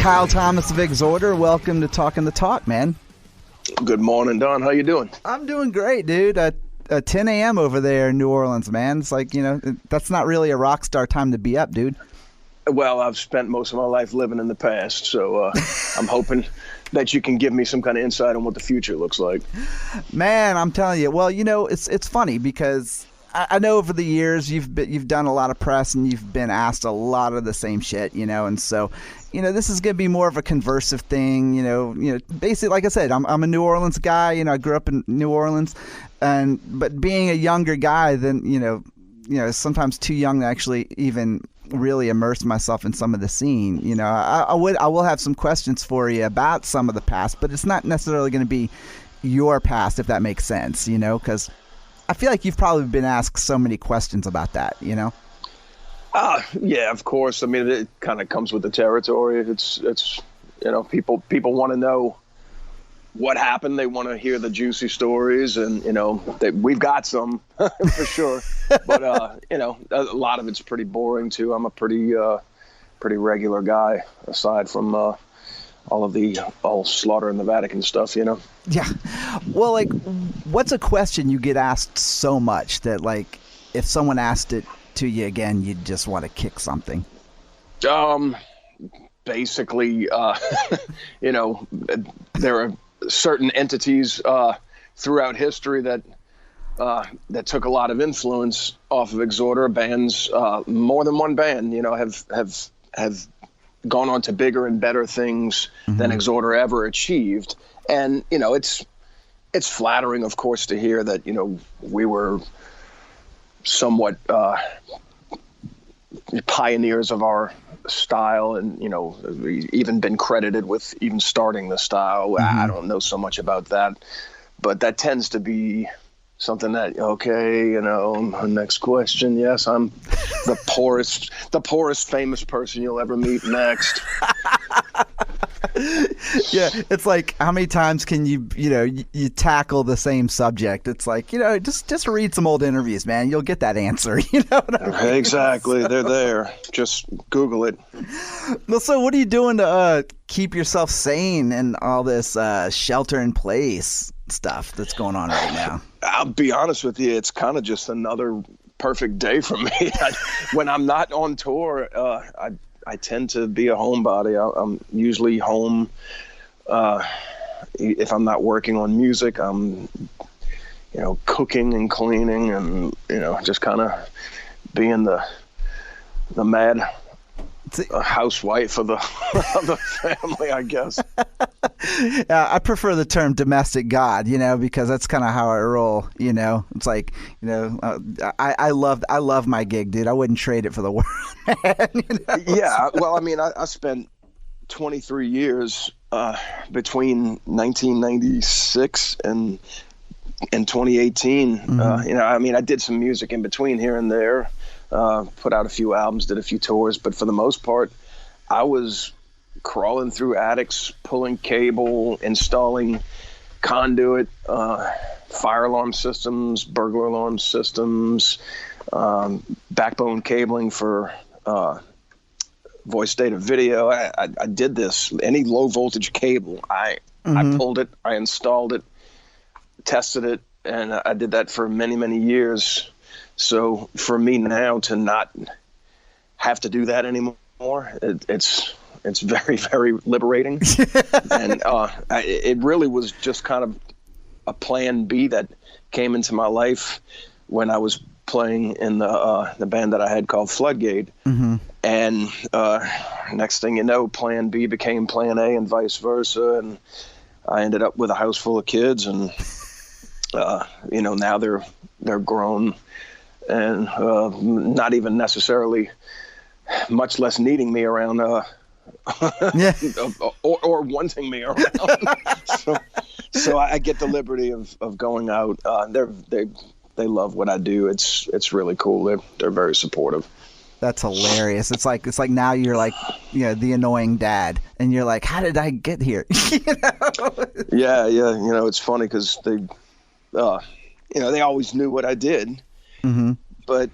Kyle Thomas of Exhorder. Welcome to Talking the Talk, man. Good morning, Don. How you doing? I'm doing great, dude. 10 a.m. over there in New Orleans, man. It's like, that's not really a rock star time to be up, dude. Well, I've spent most of my life living in the past, so I'm hoping that you can give me some kind of insight on what the future looks like. Man, I'm telling you. Well, it's funny because I know over the years you've done a lot of press and you've been asked a lot of the same shit, and so this is going to be more of a conversive thing, basically, like I said, I'm a New Orleans guy, I grew up in New Orleans, but being a younger guy than, sometimes too young to actually even really immerse myself in some of the scene, I will have some questions for you about some of the past, but it's not necessarily going to be your past, if that makes sense, because I feel like you've probably been asked so many questions about that, Yeah, of course. I mean, it kind of comes with the territory. It's people want to know what happened. They want to hear the juicy stories, and we've got some for sure. But a lot of it's pretty boring too. I'm a pretty regular guy, aside from all of the slaughter in the Vatican stuff. Yeah. Well, like, what's a question you get asked so much that, like, if someone asked it to you again, you'd just want to kick something? Basically, there are certain entities throughout history that took a lot of influence off of Exhorder. Bands, more than one band, have gone on to bigger and better things than Exhorder ever achieved. And, it's flattering, of course, to hear that, we were somewhat pioneers of our style, and, we've even been credited with even starting the style. I don't know so much about that, but that tends to be something that, next question. Yes, I'm the poorest famous person you'll ever meet next. Yeah, it's like, how many times can you tackle the same subject? It's like, just read some old interviews, man. You'll get that answer. What I mean? Exactly. They're there. Just Google it. Well, so what are you doing to keep yourself sane and all this shelter in place stuff that's going on right now? I'll be honest with you. It's kind of just another perfect day for me. When I'm not on tour, I tend to be a homebody. I'm usually home. If I'm not working on music, I'm, cooking and cleaning and, just kind of being the mad housewife of the family, I guess. I prefer the term domestic god, because that's kind of how I roll. It's like, I love my gig, dude. I wouldn't trade it for the world. Yeah. Well, I mean, I spent 23 years between 1996 and 2018. I did some music in between here and there. Put out a few albums, did a few tours, but for the most part, I was crawling through attics, pulling cable, installing conduit, fire alarm systems, burglar alarm systems, backbone cabling for voice data video. I did this. Any low voltage cable, I pulled it, I installed it, tested it, and I did that for many, many years. So for me now to not have to do that anymore, it's very, very liberating. And it really was just kind of a plan B that came into my life when I was playing in the band that I had called Floodgate. And next thing you know, plan B became plan A and vice versa. And I ended up with a house full of kids, and now they're grown and not even necessarily, much less needing me around, or wanting me around. So I get the liberty of going out. They love what I do. It's really cool. They're very supportive. That's hilarious. It's like now you're like, the annoying dad, and you're like, how did I get here? Yeah. It's funny because they always knew what I did, but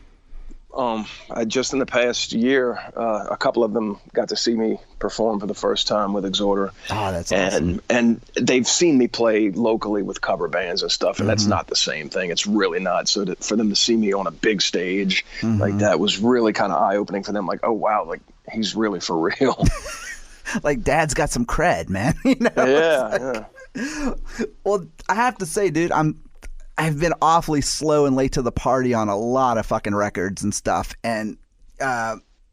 I just in the past year, a couple of them got to see me perform for the first time with Exhorder. Oh, that's awesome. And they've seen me play locally with cover bands and stuff, and that's not the same thing. It's really not. So for them to see me on a big stage like that was really kind of eye-opening for them. Like, oh, wow, like he's really for real. Like, Dad's got some cred, man. Yeah. Well, I have to say, dude, I've been awfully slow and late to the party on a lot of fucking records and stuff. And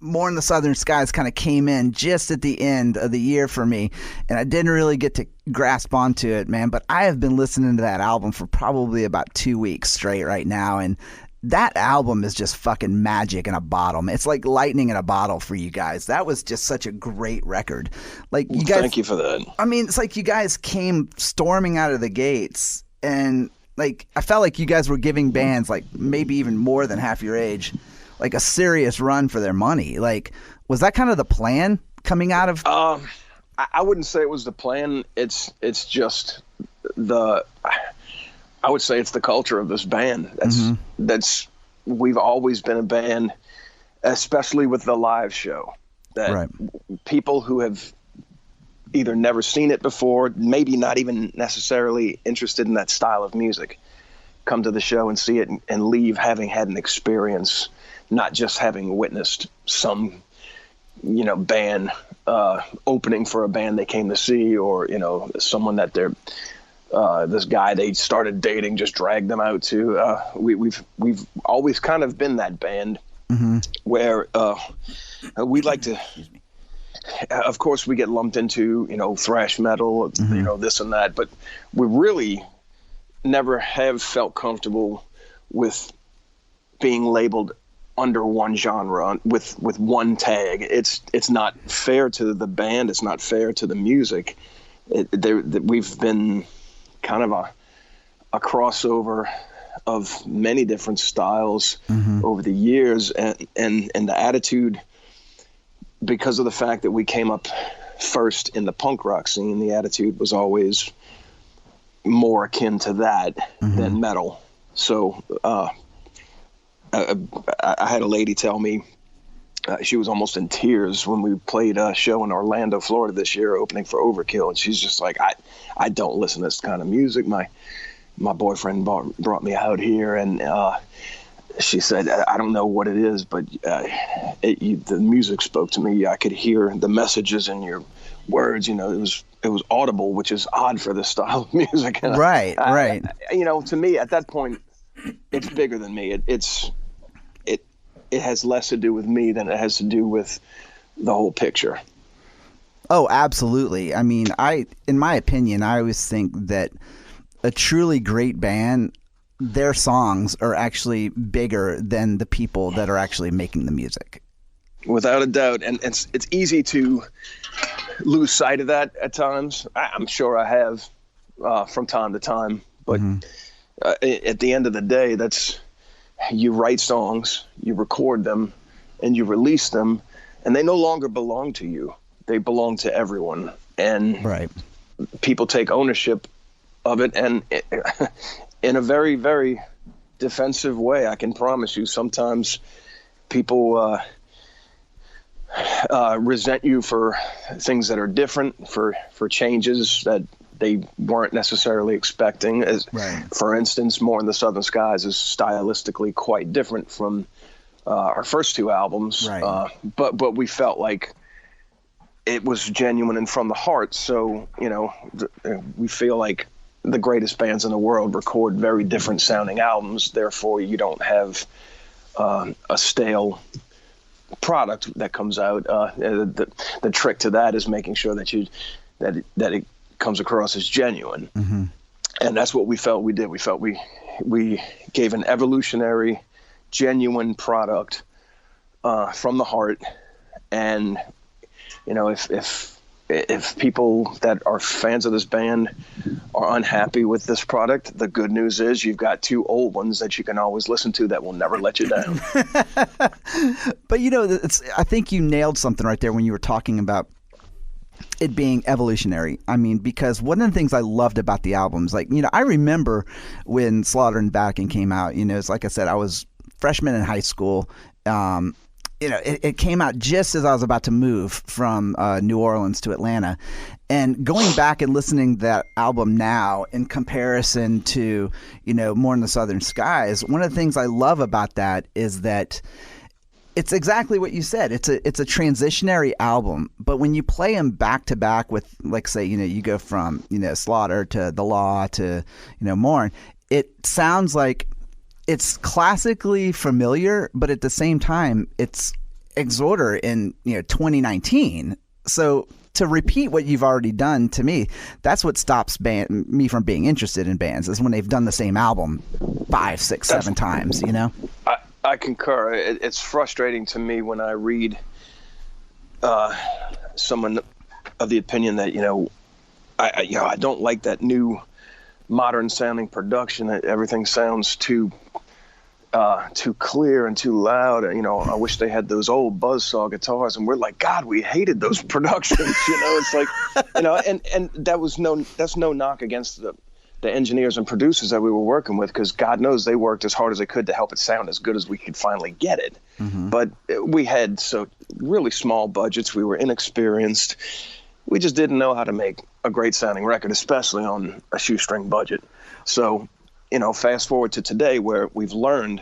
More in the Southern Skies kind of came in just at the end of the year for me. And I didn't really get to grasp onto it, man. But I have been listening to that album for probably about 2 weeks straight right now. And that album is just fucking magic in a bottle. It's like lightning in a bottle for you guys. That was just such a great record. Like, you guys, thank you for that. I mean, it's like you guys came storming out of the gates, and like I felt like you guys were giving bands like maybe even more than half your age like a serious run for their money. Like, was that kind of the plan coming out of? I wouldn't say it was the plan. It's just I would say it's the culture of this band. That's we've always been a band, especially with the live show, that people who have either never seen it before, maybe not even necessarily interested in that style of music, come to the show and see it and leave having had an experience, not just having witnessed some, band opening for a band they came to see, or, someone that they're this guy they started dating just dragged them out to. We've always kind of been that band where we like to. Of course, we get lumped into thrash metal, this and that, but we really never have felt comfortable with being labeled under one genre with one tag. It's not fair to the band. It's not fair to the music. We've been kind of a crossover of many different styles over the years, and the attitude, because of the fact that we came up first in the punk rock scene, the attitude was always more akin to that than metal. So I had a lady tell me, she was almost in tears when we played a show in Orlando, Florida this year, opening for Overkill. And she's just like, I don't listen to this kind of music. My boyfriend brought me out here, and she said, I don't know what it is, but the music spoke to me. I could hear the messages in your words. It was audible, which is odd for this style of music. And right. To me at that point, it's bigger than me. It has less to do with me than it has to do with the whole picture. Oh, absolutely. I mean, in my opinion, I always think that a truly great band, their songs are actually bigger than the people that are actually making the music. Without a doubt. And it's easy to lose sight of that at times. I'm sure I have from time to time. But at the end of the day, you write songs, you record them, and you release them, and they no longer belong to you. They belong to everyone. And people take ownership of it, and in a very, very defensive way, I can promise you. Sometimes people resent you for things that are different, for changes that they weren't necessarily expecting. For instance, More in the Southern Skies is stylistically quite different from our first two albums, but we felt like it was genuine and from the heart. So, we feel like the greatest bands in the world record very different sounding albums. Therefore, you don't have a stale product that comes out. The trick to that is making sure that it comes across as genuine. And that's what we felt we did. We felt we gave an evolutionary, genuine product from the heart. And if people that are fans of this band are unhappy with this product, the good news is you've got two old ones that you can always listen to that will never let you down. But I think you nailed something right there when you were talking about it being evolutionary. I mean, because one of the things I loved about the albums, I remember when Slaughter and Vatican came out, it's like I said, I was freshman in high school. It came out just as I was about to move from New Orleans to Atlanta. And going back and listening to that album now in comparison to, More in the Southern Skies, one of the things I love about that is that it's exactly what you said. It's a transitionary album, but when you play them back to back with, like, say, you go from, Slaughter to The Law to, Mourn, it sounds like it's classically familiar, but at the same time, it's Exhorder in 2019. So to repeat what you've already done, to me, that's what stops me from being interested in bands, is when they've done the same album 5, 6, 7 times. I concur. It's frustrating to me when I read someone of the opinion that I don't like that new modern sounding production. Everything sounds too clear and too loud. I wish they had those old buzzsaw guitars, and we're like, God, we hated those productions. It's like, and that's no knock against the engineers and producers that we were working with, because God knows they worked as hard as they could to help it sound as good as we could finally get it. Mm-hmm. But we had really small budgets. We were inexperienced. We just didn't know how to make a great sounding record, especially on a shoestring budget. So, fast forward to today, where we've learned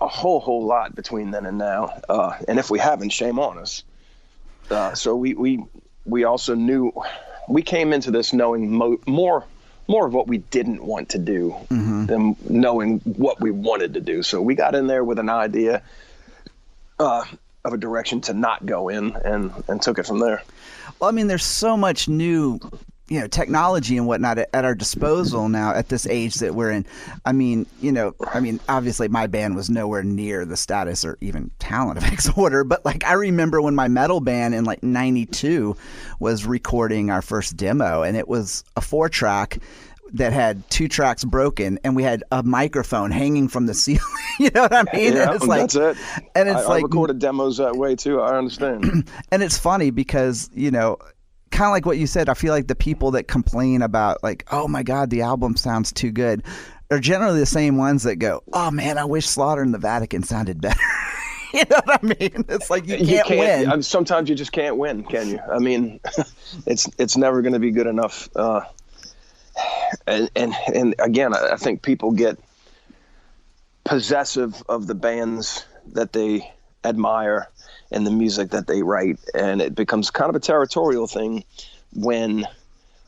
a whole lot between then and now. And if we haven't, shame on us. So we also knew, we came into this knowing more of what we didn't want to do mm-hmm. than knowing what we wanted to do. So we got in there with an idea of a direction to not go in, and took it from there. Well, I mean, there's so much new, technology and whatnot at our disposal now at this age that we're in. I mean, obviously my band was nowhere near the status or even talent of Exhorder, but like, I remember when my metal band in like 92 was recording our first demo, and it was a 4-track that had 2 tracks broken, and we had a microphone hanging from the ceiling. You know what I mean? Yeah, and it's like, that's it. And it's I recorded demos that way too. I understand. And it's funny because, kind of like what you said, I feel like the people that complain about, like, oh my God, the album sounds too good, are generally the same ones that go, oh man, I wish Slaughter in the Vatican sounded better. You know what I mean? It's like you can't win. Sometimes you just can't win, can you? I mean, it's never going to be good enough. And again, I think people get possessive of the bands that they admire and the music that they write, and it becomes kind of a territorial thing when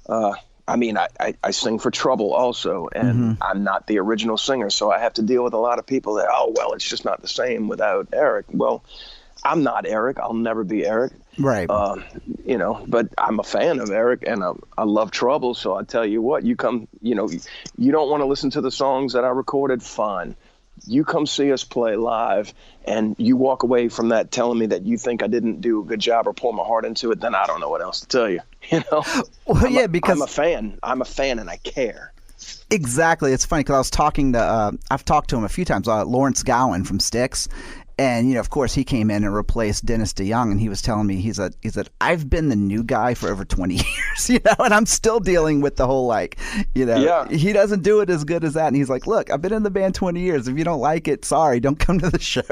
I sing for Trouble also, and mm-hmm. I'm not the original singer, so I have to deal with a lot of people that, oh well, it's just not the same without Eric. Well, I'm not Eric. I'll never be Eric. Right. But I'm a fan of Eric, and I love Trouble. So I tell you what, you come, you don't want to listen to the songs that I recorded, fine. You come see us play live, and you walk away from that telling me that you think I didn't do a good job or pour my heart into it, then I don't know what else to tell you. Well, because I'm a fan. I'm a fan, and I care. Exactly. It's funny because I was talking to I've talked to him a few times. Lawrence Gowan from Styx. And, of course, he came in and replaced Dennis DeYoung, and he was telling me, he said, I've been the new guy for over 20 years, and I'm still dealing with the whole, yeah. He doesn't do it as good as that. And he's like, look, I've been in the band 20 years. If you don't like it, sorry, don't come to the shows,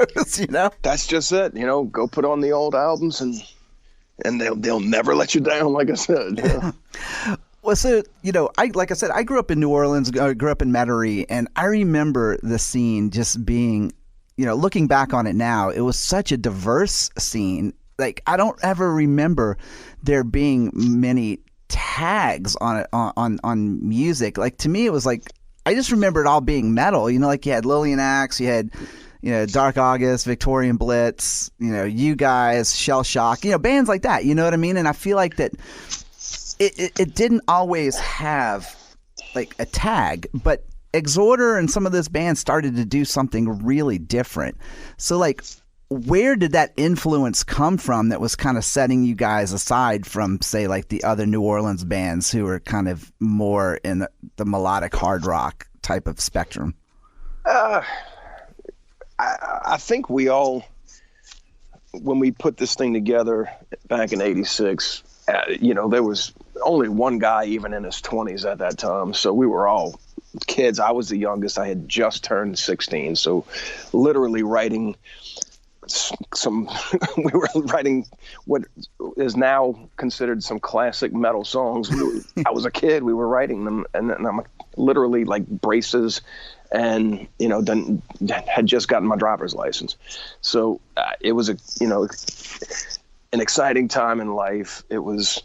That's just it. Go put on the old albums, and they'll never let you down, like I said. Yeah. Well, so, like I said, I grew up in New Orleans, grew up in Metairie, and I remember the scene just being, looking back on it now, it was such a diverse scene. Like, I don't ever remember there being many tags on it, on music. Like, to me, it was like, I just remember it all being metal. Like, you had Lillian Axe, you had, Dark August, Victorian Blitz, you guys, Shell Shock, bands like that. You know what I mean? And I feel like that it didn't always have like a tag, but Exhorder and some of those bands started to do something really different. So, like, where did that influence come from that was kind of setting you guys aside from, say, like the other New Orleans bands who were kind of more in the melodic hard rock type of spectrum? I think we all, when we put this thing together back in '86, there was only one guy even in his 20s at that time. So we were all kids. I was the youngest. I had just turned 16, so literally writing we were writing what is now considered some classic metal songs. I was a kid. We were writing them, and I'm literally like braces, and then had just gotten my driver's license. So it was an exciting time in life. It was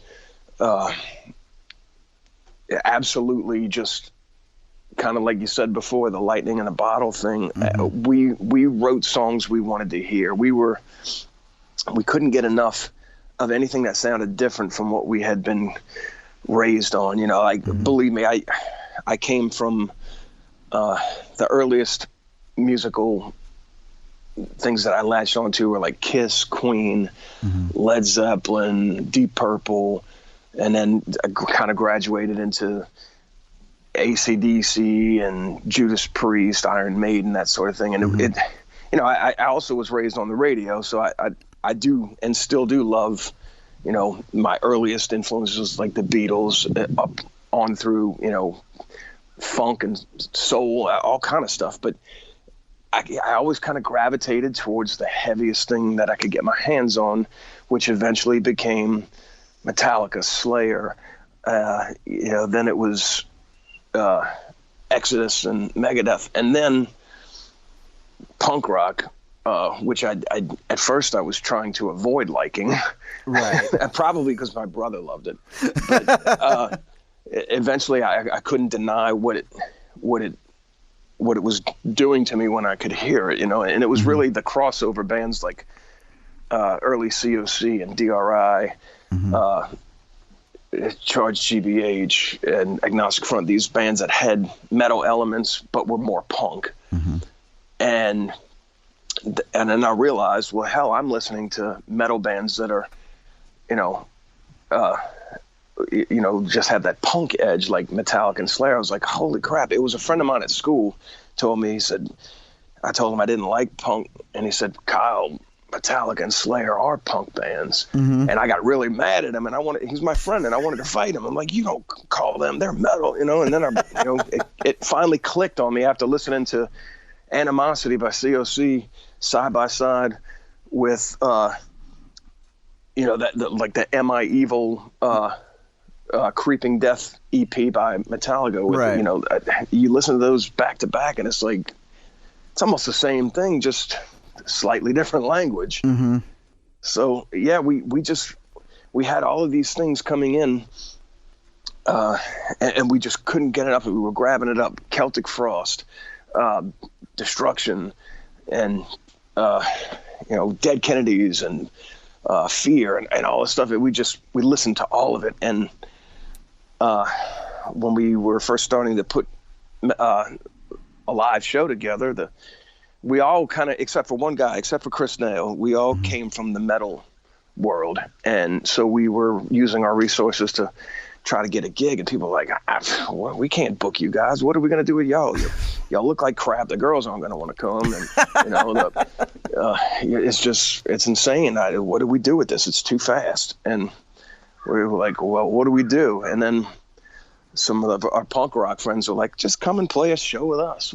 absolutely just kind of like you said before, the lightning in a bottle thing. Mm-hmm. We wrote songs we wanted to hear. We couldn't get enough of anything that sounded different from what we had been raised on. Mm-hmm. Believe me, I came from the earliest musical things that I latched onto were like Kiss, Queen, mm-hmm. Led Zeppelin, Deep Purple, and then I kind of graduated into AC/DC and Judas Priest, Iron Maiden, that sort of thing. And mm-hmm. I also was raised on the radio, so I do and still do love, my earliest influences like the Beatles up on through, funk and soul, all kind of stuff. But I always kind of gravitated towards the heaviest thing that I could get my hands on, which eventually became Metallica, Slayer. Then it was Exodus and Megadeth, and then punk rock, which I at first I was trying to avoid liking, right? Probably because my brother loved it. But, eventually, I couldn't deny what it was doing to me when I could hear it, and it was mm-hmm. really the crossover bands like early COC and DRI. Mm-hmm. Charged GBH and Agnostic Front, these bands that had metal elements but were more punk. Mm-hmm. And then I realized, well, hell, I'm listening to metal bands that are, just have that punk edge like Metallica and Slayer. I was like, holy crap. It was a friend of mine at school told me, I told him I didn't like punk, and he said, Kyle, Metallica and Slayer are punk bands. Mm-hmm. And I got really mad at him, and he's my friend, and I wanted to fight him. I'm like, you don't call them, they're metal, and then it finally clicked on me after listening to Animosity by COC side by side with the Am I Evil Creeping Death EP by Metallica with, right. You listen to those back to back, and it's like it's almost the same thing, just slightly different language. Mm-hmm. So yeah, we had all of these things coming in, and we just couldn't get it up. We were grabbing it up. Celtic Frost, Destruction, and Dead Kennedys, and Fear, and all this stuff. We listened to all of it. And when we were first starting to put a live show together, we all kind of, except for one guy, except for Chris Nail, we all mm-hmm. came from the metal world. And so we were using our resources to try to get a gig. And people were like, we can't book you guys. What are we going to do with y'all? Y'all look like crap. The girls aren't going to want to come. And, it's insane. What do we do with this? It's too fast. And we were like, well, what do we do? And then some of our punk rock friends were like, just come and play a show with us.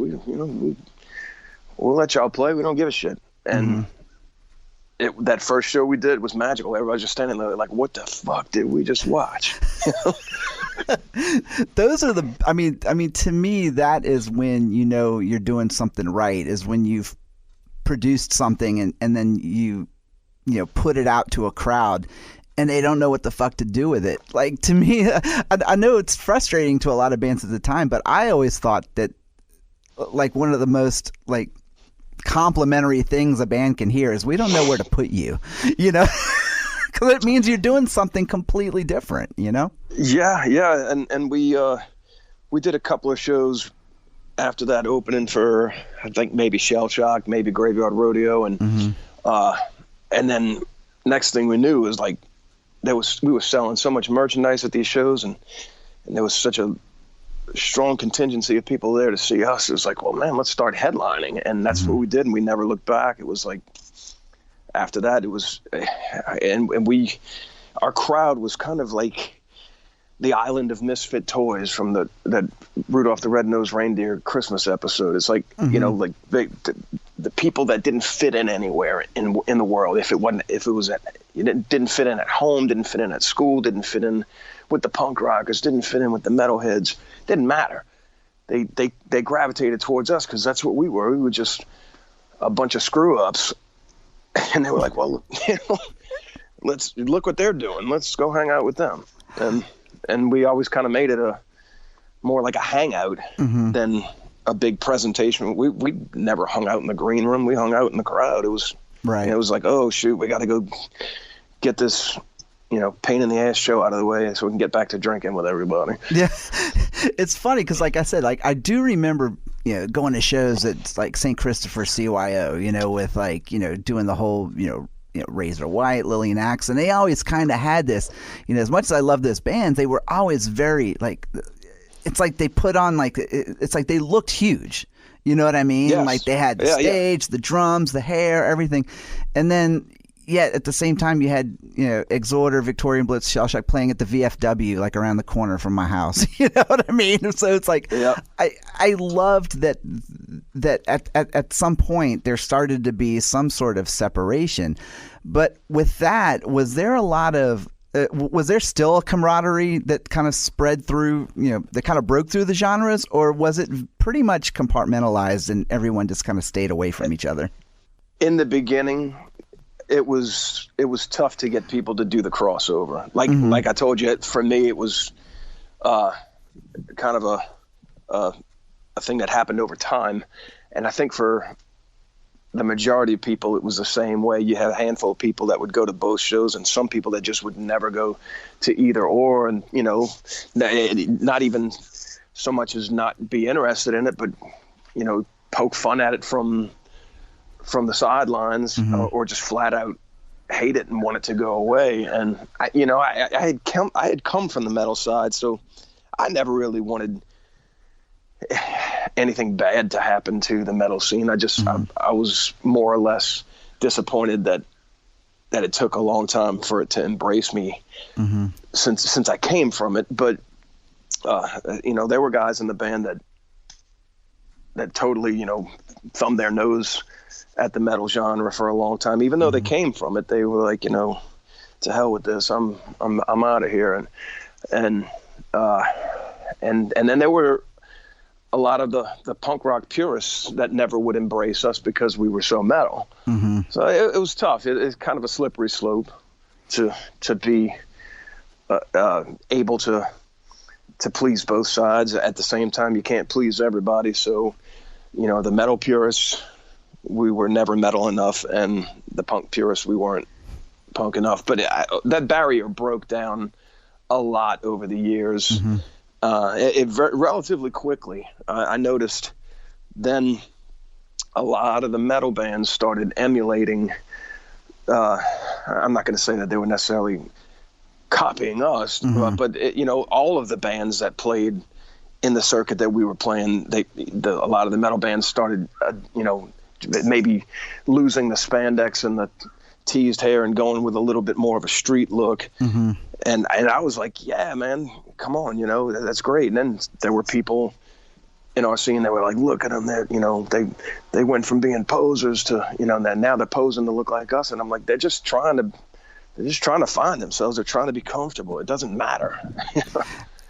We'll let y'all play. We don't give a shit. And mm-hmm. That first show we did was magical. Everybody was just standing there like, what the fuck did we just watch? Those are I mean, to me, that is when you're doing something right, is when you've produced something and then you put it out to a crowd and they don't know what the fuck to do with it. Like, to me, I know it's frustrating to a lot of bands at the time, but I always thought that like one of the most like complimentary things a band can hear is we don't know where to put you, because it means you're doing something completely different, Yeah. And we did a couple of shows after that, opening for, I think maybe Shell Shock, maybe Graveyard Rodeo. And, mm-hmm. And then next thing we knew was like, we were selling so much merchandise at these shows, and there was such a strong contingency of people there to see us. It was like, well, man, let's start headlining. And that's mm-hmm. what we did. And we never looked back. It was like, after that, it was, and our crowd was kind of like, the island of misfit toys from that Rudolph the Red-Nosed Reindeer Christmas episode. It's like, you know, like the people that didn't fit in anywhere in the world. If it didn't fit in at home, didn't fit in at school, didn't fit in with the punk rockers, didn't fit in with the metalheads, didn't matter. They gravitated towards us because that's what we were. We were just a bunch of screw ups, and they were like, well, you know, let's look what they're doing. Let's go hang out with them. And we always kind of made it more like a hangout than a big presentation. We never hung out in the green room. We hung out in the crowd. It was right. It was like, oh shoot, we got to go get this, you know, pain in the ass show out of the way so we can get back to drinking with everybody. Yeah, it's funny because, like I said, like I do remember, you know, going to shows at like St. Christopher CYO, you know, with like, you know, doing the whole, you know, Razor White, Lillian Axe, and they always kind of had this, you know, as much as I love those bands, they were always very like, it's like they put on like, it's like they looked huge, you know what I mean? Yes. Like they had the stage, the drums, the hair, everything, and then yet at the same time you had, you know, Exhorder, Victorian Blitz, Shellshock playing at the VFW like around the corner from my house. You know what I mean? So it's like I loved that at some point there started to be some sort of separation. But with that, was there a lot of was there still a camaraderie that kind of spread through, you know, that kind of broke through the genres, or was it pretty much compartmentalized and everyone just kind of stayed away from each other? In the beginning, it was tough to get people to do the crossover. Like I told you, for me, it was kind of a thing that happened over time. And I think for the majority of people, it was the same way. You had a handful of people that would go to both shows and some people that just would never go to either or. And, you know, not even so much as not be interested in it, but, you know, poke fun at it from the sidelines, or just flat out hate it and want it to go away. And I had come from the metal side, so I never really wanted anything bad to happen to the metal scene. I was more or less disappointed that it took a long time for it to embrace me since I came from it. But you know, there were guys in the band that totally, you know, thumbed their nose at the metal genre for a long time, even though they came from it. They were like, you know, to hell with this. I'm out of here. And then there were a lot of the punk rock purists that never would embrace us because we were so metal. So it was tough. It's kind of a slippery slope to be able to please both sides. At the same time, you can't please everybody. So, you know, the metal purists, we were never metal enough, and the punk purists, we weren't punk enough. But that barrier broke down a lot over the years. Relatively quickly. I noticed then a lot of the metal bands started emulating. I'm not going to say that they were necessarily copying us, but you know, all of the bands that played in the circuit that we were playing, a lot of the metal bands started, you know, maybe losing the spandex and the teased hair and going with a little bit more of a street look. And I was like, yeah, man, come on, you know, that's great. And then there were people in our scene that were like, look at them, you know, they went from being posers to, you know, now they're posing to look like us. And I'm like, they're just trying to find themselves. They're trying to be comfortable. It doesn't matter.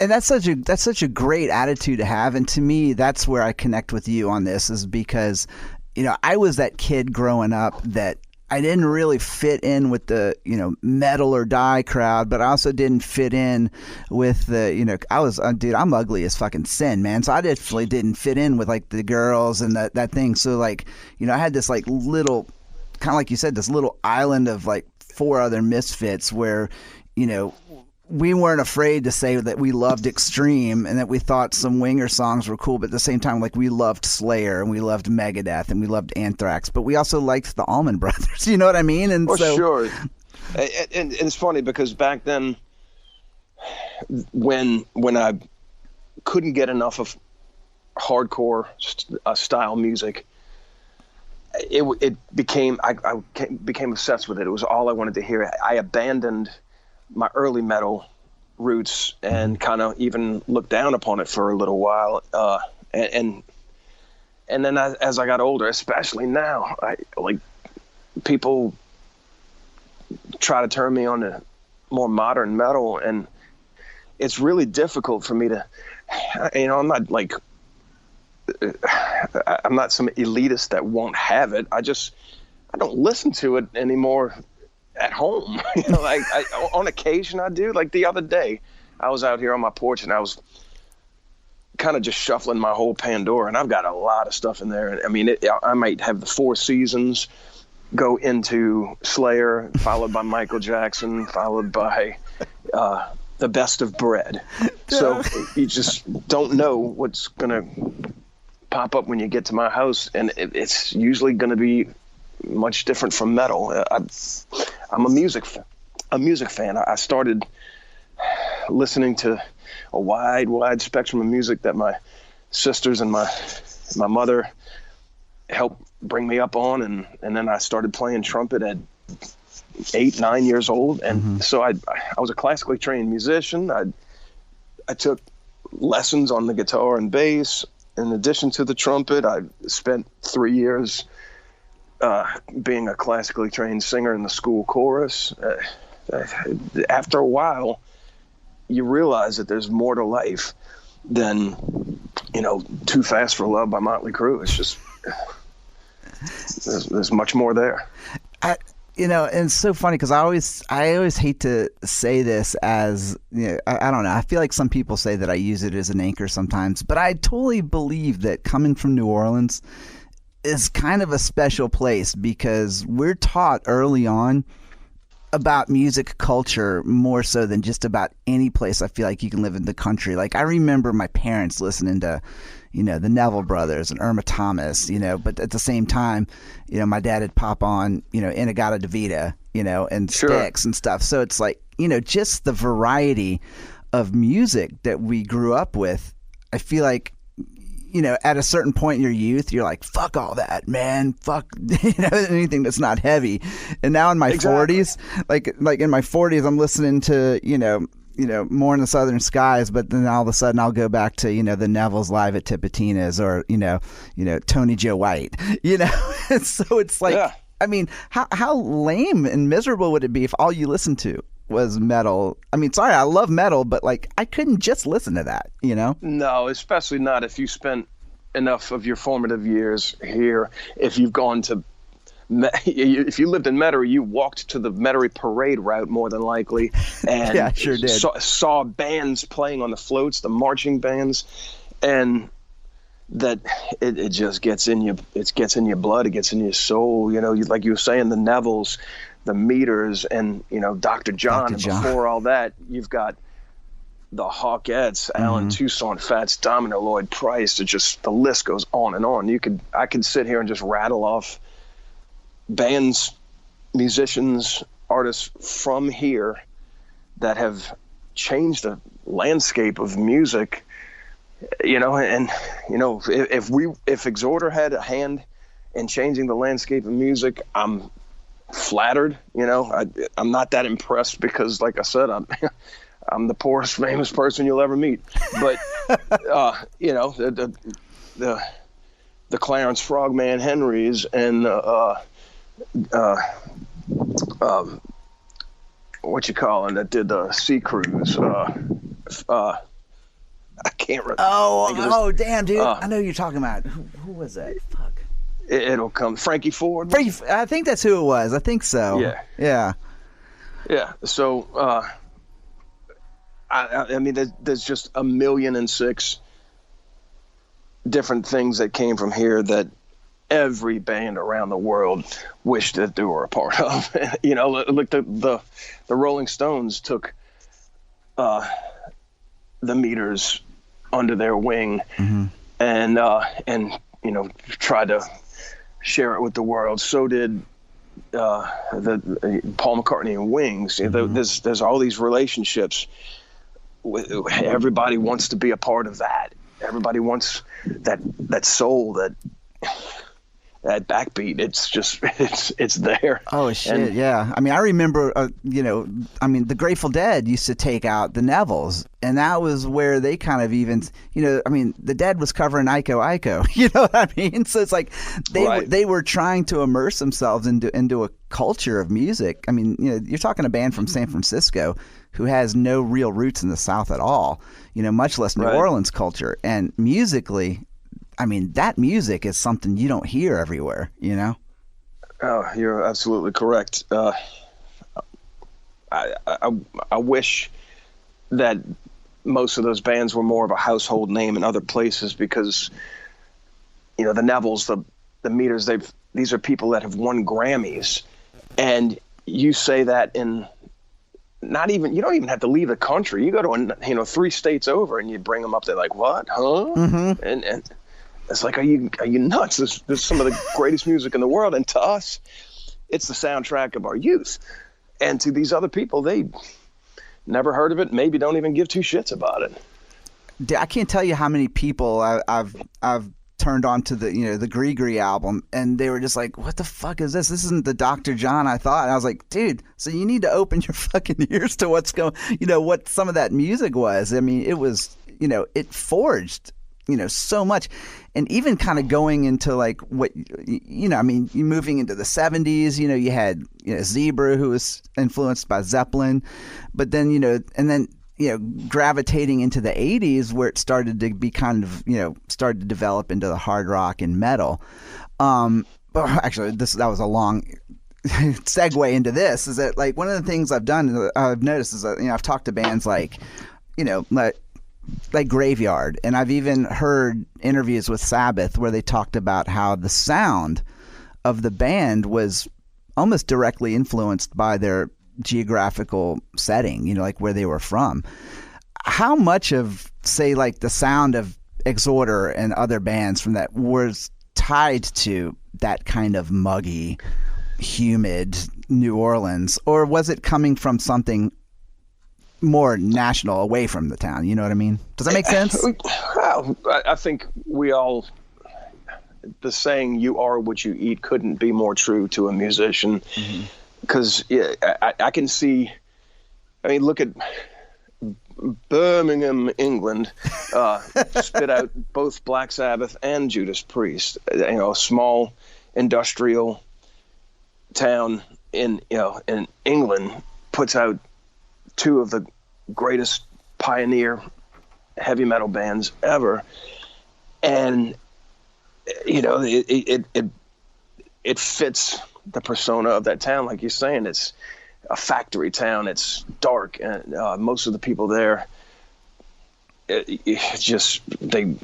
And that's such a great attitude to have. And to me, that's where I connect with you on this, is because, you know, I was that kid growing up that I didn't really fit in with the, you know, metal or die crowd, but I also didn't fit in with the, you know, I'm ugly as fucking sin, man. So I definitely didn't fit in with like the girls and that thing. So like, you know, I had this like little, kind of like you said, this little island of like 4 other misfits where, you know, we weren't afraid to say that we loved Extreme and that we thought some Winger songs were cool, but at the same time, like, we loved Slayer and we loved Megadeth and we loved Anthrax, but we also liked the Allman Brothers. You know what I mean? And sure. And it's funny because back then, when I couldn't get enough of hardcore style music, it became I became obsessed with it. It was all I wanted to hear. I abandoned my early metal roots and kind of even looked down upon it for a little while. And then as I got older, especially now, people try to turn me on to more modern metal, and it's really difficult for me to, I'm not some elitist that won't have it. I don't listen to it anymore at home. On occasion I do. Like the other day, I was out here on my porch and I was kind of just shuffling my whole Pandora, and I've got a lot of stuff in there. I mean, I might have the Four Seasons go into Slayer, followed by Michael Jackson, followed by the Best of Bread. So you just don't know what's gonna pop up when you get to my house, and it's usually going to be much different from metal. I'm a music fan. I started listening to a wide spectrum of music that my sisters and my mother helped bring me up on, and then I started playing trumpet at 8-9 years old, and so I was a classically trained musician. I took lessons on the guitar and bass. In addition to the trumpet, I spent 3 years being a classically trained singer in the school chorus. After a while, you realize that there's more to life than, Too Fast for Love by Motley Crue. It's just, there's much more there. And it's so funny because I always hate to say this as, I don't know. I feel like some people say that I use it as an anchor sometimes, but I totally believe that coming from New Orleans is kind of a special place because we're taught early on about music culture more so than just about any place I feel like you can live in the country. Like I remember my parents listening to, the Neville Brothers and Irma Thomas, but at the same time, my dad would pop on, Inagata Devita, and Sure. Styx and stuff. So it's like, just the variety of music that we grew up with. I feel like, at a certain point in your youth, you're like, fuck all that, man. Fuck, anything that's not heavy. And now in my 40s, like in my 40s, I'm listening to, More in the Southern Skies, but then all of a sudden I'll go back to, the Nevilles live at Tipitina's or, Tony Joe White, so it's like, yeah. I mean, how lame and miserable would it be if all you listened to was metal? I mean, sorry, I love metal, but like I couldn't just listen to that, No, especially not if you spent enough of your formative years here. If you've gone to if you lived in Metairie, you walked to the Metairie parade route more than likely, and yeah, sure did. Saw bands playing on the floats, the marching bands, and that it just gets in you. It gets in your blood. It gets in your soul. Like you were saying, the Nevilles, the Meters, and Dr. John. And before all that, you've got the Hawkettes, Alan Toussaint, Fats Domino, Lloyd Price. The list goes on and on. I could sit here and just rattle off bands, musicians, artists from here that have changed the landscape of music, and if Exhorder had a hand in changing the landscape of music, I'm flattered. I'm not that impressed because, like I said, I'm the poorest famous person you'll ever meet, but the Clarence Frogman Henrys and what you calling that did the Sea Cruise? I can't remember. Oh, damn, dude! I know who you're talking about. Who was that? Fuck. It'll come. Frankie Ford. I think that's who it was. I think so. Yeah. So, I mean, there's just 1,000,006 different things that came from here that every band around the world wished that they were a part of. Look, the Rolling Stones took the Meters under their wing, and tried to share it with the world. So did the Paul McCartney and Wings. There's all these relationships. Everybody wants to be a part of that. Everybody wants that soul that that backbeat. It's just it's there. Oh shit, And yeah. I mean, I remember, the Grateful Dead used to take out the Nevilles, and that was where they kind of even, the Dead was covering Iko Iko. You know what I mean? So it's like they were trying to immerse themselves into a culture of music. I mean, you're talking a band from San Francisco who has no real roots in the South at all. Much less New Orleans culture, and musically. I mean, that music is something you don't hear everywhere, Oh, you're absolutely correct. I wish that most of those bands were more of a household name in other places, because, the Nevilles, the Meters, these are people that have won Grammys, and you say that in you don't even have to leave the country. You go to 3 states over and you bring them up. They're like, what? Huh? Mm-hmm. And it's like, are you nuts? This is some of the greatest music in the world. And to us, it's the soundtrack of our youth. And to these other people, they never heard of it, maybe don't even give 2 shits about it. I can't tell you how many people I've turned on to the Gree album, and they were just like, what the fuck is this? This isn't the Dr. John I thought. And I was like, dude, so you need to open your fucking ears to what's going, what some of that music was. I mean, it was, it forged, so much. And even kind of going into like what, you moving into the 70s, you had, Zebra, who was influenced by Zeppelin, but then, and then, gravitating into the 80s, where it started to be kind of, started to develop into the hard rock and metal. But actually, that was a long segue into this, is that like one of the things I've noticed is that, I've talked to bands like Graveyard, and I've even heard interviews with Sabbath where they talked about how the sound of the band was almost directly influenced by their geographical setting, like where they were from. How much of, say, like the sound of Exhorder and other bands from that was tied to that kind of muggy, humid New Orleans, or was it coming from something more national, away from the town? You know what I mean? Does that make sense? Well, I think the saying "you are what you eat" couldn't be more true to a musician. Because I can see, look at Birmingham, England, spit out both Black Sabbath and Judas Priest. A small industrial town in England puts out 2 of the greatest pioneer heavy metal bands ever, and it fits the persona of that town. Like you're saying, it's a factory town. It's dark, and most of the people there, they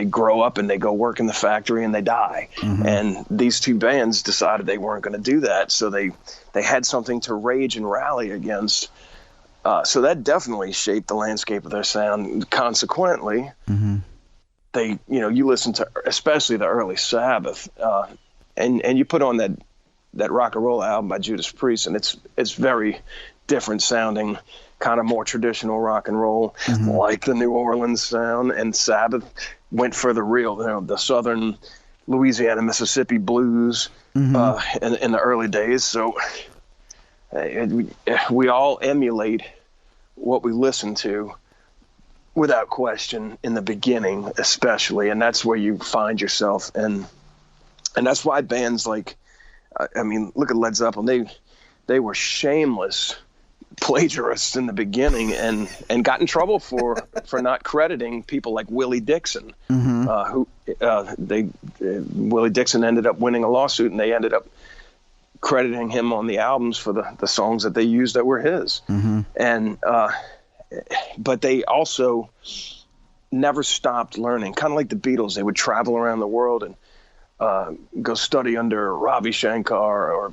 grow up and they go work in the factory and they die. And these 2 bands decided they weren't going to do that, so they had something to rage and rally against. So that definitely shaped the landscape of their sound. Consequently, they, you listen to especially the early Sabbath, and you put on that rock and roll album by Judas Priest, and it's very different sounding, kind of more traditional rock and roll, like the New Orleans sound. And Sabbath went for the real, the Southern Louisiana, Mississippi blues in the early days. So we all emulate what we listen to, without question, in the beginning especially, and that's where you find yourself. And that's why bands like, look at Led Zeppelin. They were shameless plagiarists in the beginning, and got in trouble for not crediting people like Willie Dixon, who Willie Dixon ended up winning a lawsuit, and they ended up crediting him on the albums for the songs that they used that were his. And but they also never stopped learning, kind of like the Beatles. They would travel around the world and go study under Ravi Shankar, or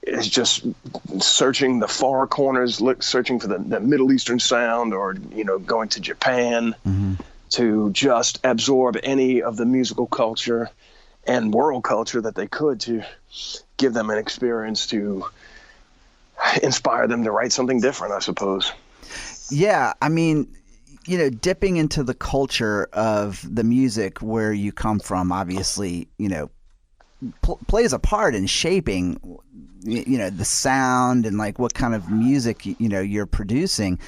is just searching the far corners, searching for the Middle Eastern sound, or going to Japan to just absorb any of the musical culture and world culture that they could, to give them an experience to inspire them to write something different, I suppose. Yeah, dipping into the culture of the music where you come from, obviously, plays a part in shaping, the sound and like what kind of music, you're producing.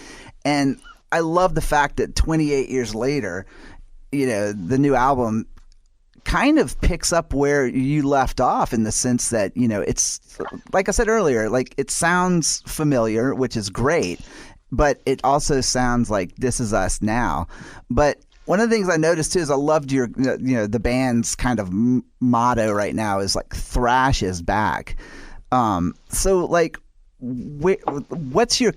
And I love the fact that 28 years later, the new album kind of picks up where you left off, in the sense that, it's like I said earlier, like it sounds familiar, which is great, but it also sounds like this is us now. But one of the things I noticed too is I loved your, the band's kind of motto right now is like thrash is back. So like, what's your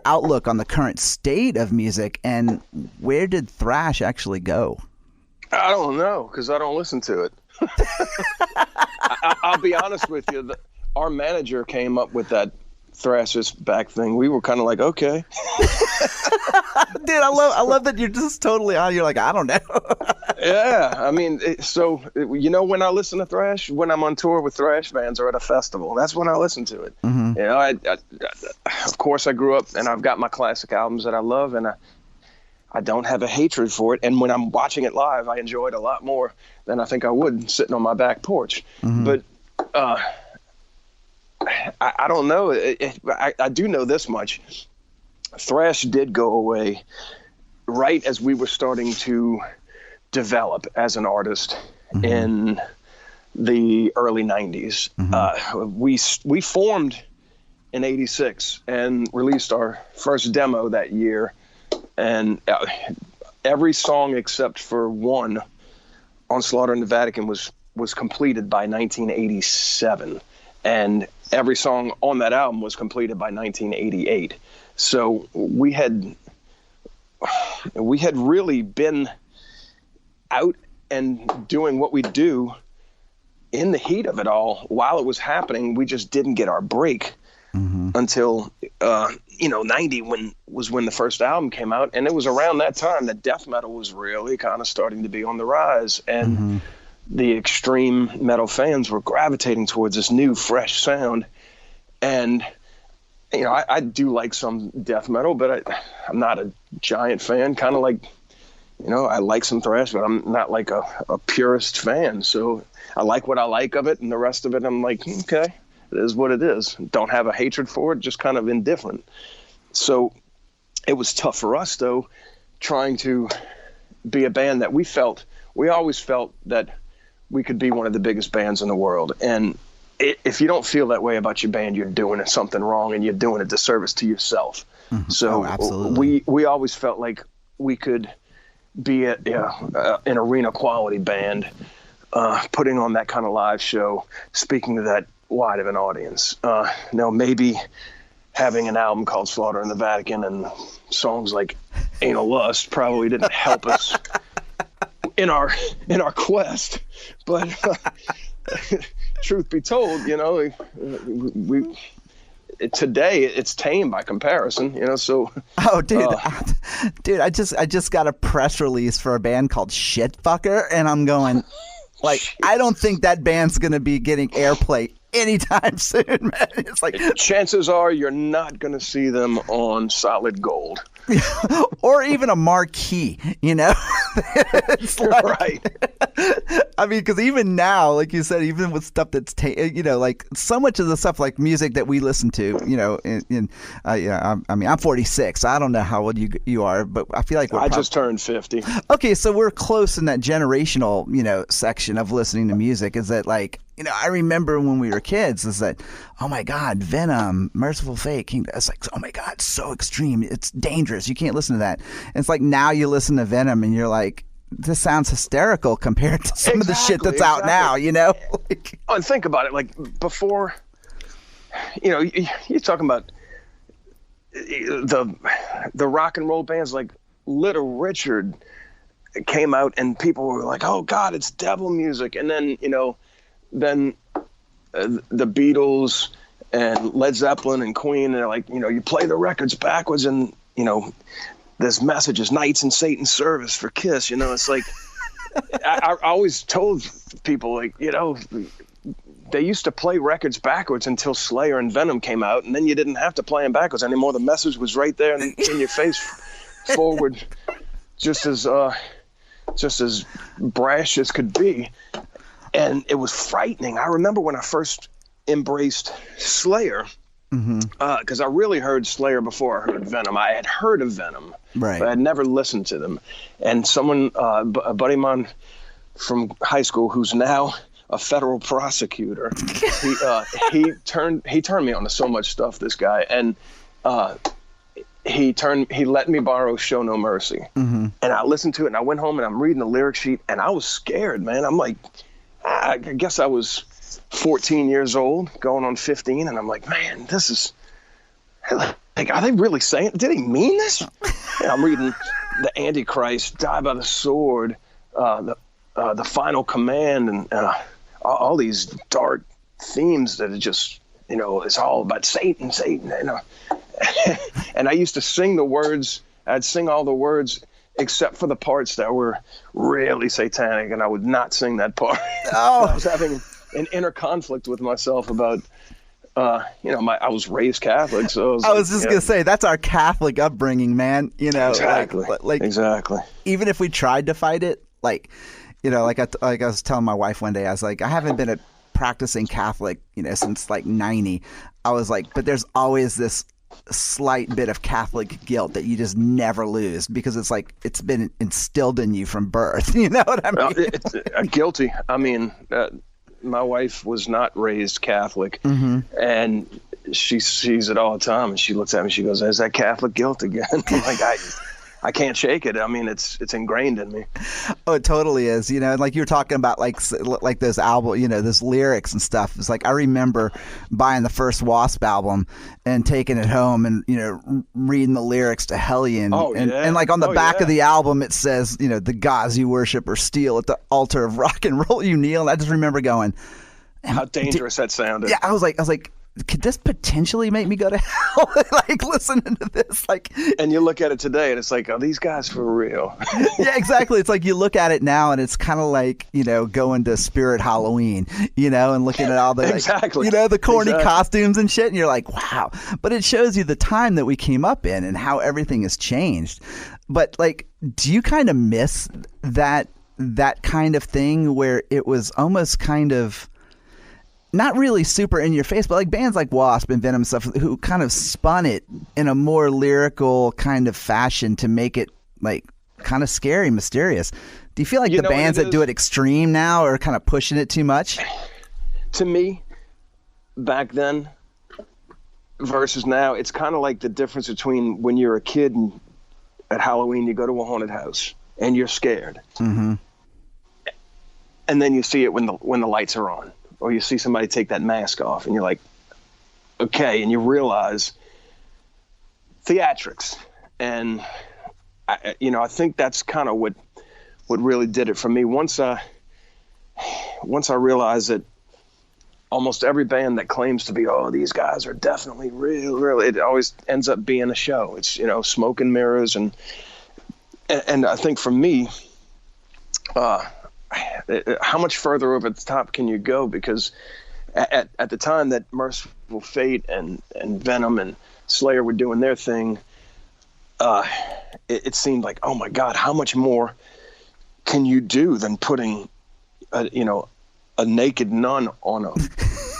outlook on the current state of music, and where did thrash actually go? I don't know, because I don't listen to it. I'll be honest with you. Our manager came up with that thrash is back thing. We were kind of like, okay. Dude, I love that you're just totally on. You're like, I don't know. Yeah, I mean, when I listen to thrash, when I'm on tour with thrash bands or at a festival, that's when I listen to it. Mm-hmm. I of course, I grew up and I've got my classic albums that I love, and I don't have a hatred for it. And when I'm watching it live, I enjoy it a lot more than I think I would sitting on my back porch. Mm-hmm. But I don't know. I do know this much. Thrash did go away right as we were starting to develop as an artist mm-hmm. in the early 90s. Mm-hmm. We formed in 86 and released our first demo that year. And every song except for one on Slaughter in the Vatican was completed by 1987. And every song on that album was completed by 1988. So we had really been out and doing what we do in the heat of it all while it was happening. We just didn't get our break mm-hmm. until 90 when the first album came out. And it was around that time that death metal was really kind of starting to be on the rise, and mm-hmm. the extreme metal fans were gravitating towards this new fresh sound. And I do like some death metal, but I'm not a giant fan. Kind of like, I like some thrash, but I'm not like a purist fan. So I like what I like of it, and the rest of it, I'm like, okay, it is what it is. Don't have a hatred for it, just kind of indifferent. So it was tough for us, though, trying to be a band that we always felt that we could be one of the biggest bands in the world. And if you don't feel that way about your band, you're doing something wrong, and you're doing a disservice to yourself. Mm-hmm. So absolutely. We always felt like we could be an arena quality band, putting on that kind of live show, speaking to that wide of an audience. Maybe having an album called Slaughter in the Vatican and songs like Anal Lust probably didn't help us in our quest. But truth be told, we today it's tame by comparison, so. Oh, dude, dude, I just got a press release for a band called Shitfucker, and I'm going, like, I don't think that band's going to be getting airplay anytime soon, man. It's like, chances are you're not going to see them on Solid Gold. Or even a marquee, It's like, right. I mean, because even now, like you said, even with stuff that's, like so much of the stuff like music that we listen to, I'm 46. I don't know how old you are, but I feel like I just turned 50. Okay, so we're close in that generational, section of listening to music. Is that like, I remember when we were kids, is that, oh my God, Venom, Merciful Fate, it's like, oh my God, so extreme. It's dangerous. You can't listen to that. And it's like now you listen to Venom and you're like, this sounds hysterical compared to some of the shit that's out now, Like, and think about it. Like before, you're talking about the rock and roll bands like Little Richard came out and people were like, oh God, it's devil music. And then, then the Beatles and Led Zeppelin and Queen, and they're like, you play the records backwards and, this message is Knights in Satan's Service for Kiss. It's like, I always told people, like, they used to play records backwards until Slayer and Venom came out, and then you didn't have to play them backwards anymore. The message was right there in your face forward, just as brash as could be, and it was frightening. I remember when I first embraced Slayer, because I really heard Slayer before I heard Venom. I had heard of Venom, right, but I had never listened to them. And someone, a buddy of mine from high school, who's now a federal prosecutor, he turned me on to so much stuff. This guy, and he let me borrow Show No Mercy, and I listened to it, and I went home and I'm reading the lyric sheet, and I was scared, man. I'm like, I guess I was 14 years old, going on 15, and I'm like, man, this is like, are they really saying? Did he mean this? And I'm reading the Antichrist, Die by the Sword, the Final Command, and all these dark themes that are just, it's all about Satan, and I used to sing the words. I'd sing all the words except for the parts that were really satanic, and I would not sing that part. Oh. I was having an inner conflict with myself about, I was raised Catholic, so I was just gonna say, that's our Catholic upbringing, man. Exactly. Like exactly. Even if we tried to fight it, like I was telling my wife one day, I was like, I haven't been a practicing Catholic, since like 90. I was like, but there's always this slight bit of Catholic guilt that you just never lose, because it's like it's been instilled in you from birth. You know what I mean? Guilty. I mean, my wife was not raised Catholic, and she sees it all the time, and she looks at me, she goes, "There's that Catholic guilt again." I'm like, I can't shake it. I mean, it's ingrained in me. Oh, it totally is. And like you were talking about, like those album, those lyrics and stuff. It's like I remember buying the first Wasp album and taking it home and reading the lyrics to Hellion. And like on the back of the album, it says, the gods you worship are steel, at the altar of rock and roll you kneel. And I just remember going, how dangerous that sounded. Yeah, I was like, could this potentially make me go to hell? Like listening to this, like. And you look at it today, and it's like, are these guys for real? Yeah, exactly. It's like you look at it now, and it's kind of like going to Spirit Halloween, and looking at all the the corny costumes and shit, and you're like, wow. But it shows you the time that we came up in and how everything has changed. But like, do you kind of miss that kind of thing where it was almost kind of not really super in your face, but like bands like Wasp and Venom stuff who kind of spun it in a more lyrical kind of fashion to make it like kind of scary, mysterious. Do you feel like the bands that do it extreme now are kind of pushing it too much? To me, back then versus now, it's kind of like the difference between when you're a kid and at Halloween you go to a haunted house and you're scared. And then you see it when the lights are on. Or you see somebody take that mask off, and you're like, okay, and you realize theatrics. And I think that's kind of what really did it for me. Once I realized that almost every band that claims to be, these guys are definitely real, it always ends up being a show. It's smoke and mirrors, and I think for me, how much further over the top can you go? Because at the time that Merciful Fate and Venom and Slayer were doing their thing, it seemed like, oh my God, how much more can you do than putting a naked nun on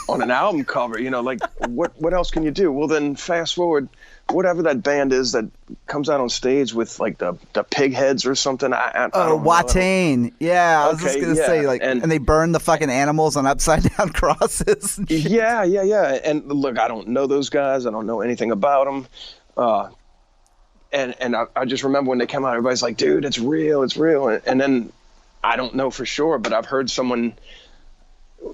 an album cover? Like what else can you do? Well, then fast forward, whatever that band is that comes out on stage with like the pig heads or something. Watain. Yeah, I was just gonna say, like, and they burn the fucking animals on upside down crosses. Yeah. And look, I don't know those guys. I don't know anything about them. And I just remember when they came out, everybody's like, dude, it's real. And then I don't know for sure, but I've heard someone,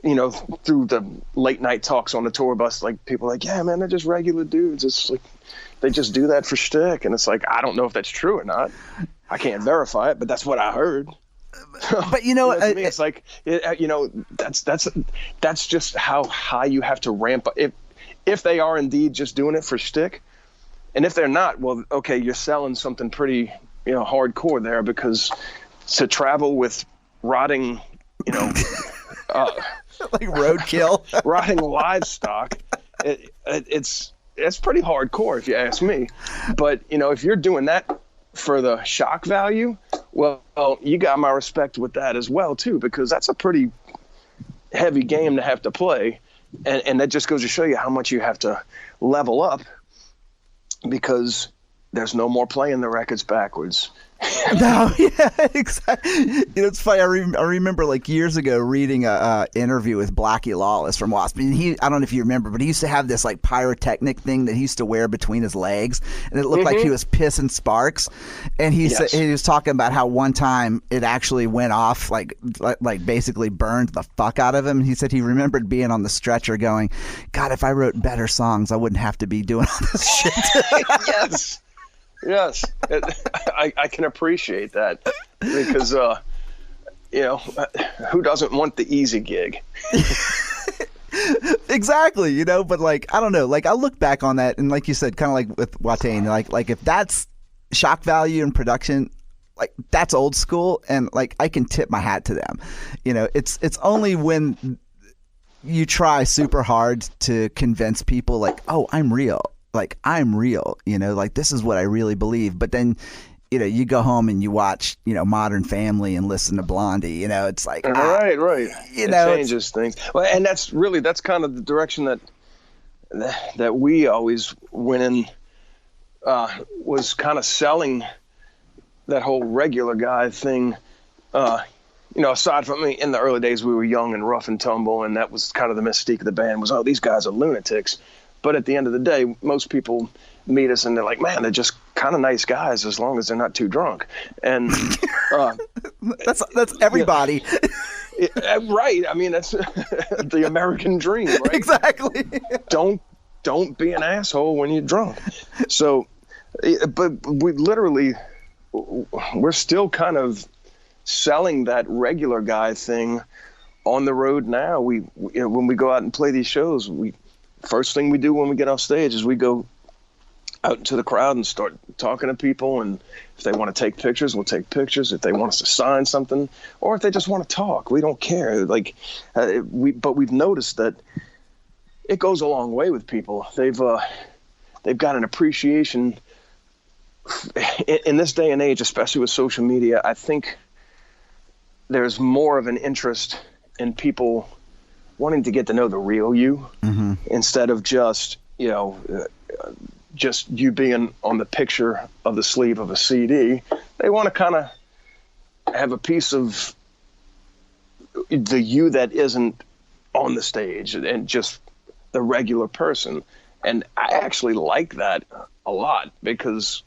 through the late night talks on the tour bus, like people like, yeah, man, they're just regular dudes. It's like, they just do that for shtick. And it's like, I don't know if that's true or not. I can't verify it, but that's what I heard. But to me, it's like, that's just how high you have to ramp up. If they are indeed just doing it for shtick, and if they're not, well, okay, you're selling something pretty, hardcore there, because to travel with rotting, like roadkill, rotting livestock, it's pretty hardcore if you ask me. But if you're doing that for the shock value, well, you got my respect with that as well too, because that's a pretty heavy game to have to play, and that just goes to show you how much you have to level up, because there's no more playing the records backwards. No, yeah, exactly. It's funny. I remember like years ago reading a interview with Blackie Lawless from Wasp. And I don't know if you remember, but he used to have this like pyrotechnic thing that he used to wear between his legs, and it looked like he was pissing sparks. And he said, he was talking about how one time it actually went off, like basically burned the fuck out of him. And he said he remembered being on the stretcher going, "God, if I wrote better songs, I wouldn't have to be doing all this shit." Yes. Yes, I can appreciate that, because who doesn't want the easy gig? Exactly, but like, I don't know, like I look back on that, and like you said, kind of like with Watain, like if that's shock value in production, like that's old school, and like I can tip my hat to them. It's only when you try super hard to convince people like, oh, I'm real. Like I'm real, like this is what I really believe. But then, you go home and you watch, Modern Family and listen to Blondie. It's like right. It changes things. Well, and that's kind of the direction that we always went in. Was kind of selling that whole regular guy thing. Aside from in the early days, we were young and rough and tumble, and that was kind of the mystique of the band was, oh, these guys are lunatics. But at the end of the day, most people meet us and they're like, man, they're just kind of nice guys as long as they're not too drunk. And that's everybody. Right. I mean, that's the American dream, right? Exactly. Don't be an asshole when you're drunk. So, but we're still kind of selling that regular guy thing on the road now. When we go out and play these shows, first thing we do when we get off stage is we go out into the crowd and start talking to people. And if they want to take pictures, we'll take pictures. If they want us to sign something, or if they just want to talk, we don't care. But we've noticed that it goes a long way with people. They've got an appreciation in this day and age, especially with social media. I think there's more of an interest in people wanting to get to know the real you, instead of just you being on the picture of the sleeve of a CD. They want to kind of have a piece of the you that isn't on the stage and just the regular person. And I actually like that a lot, because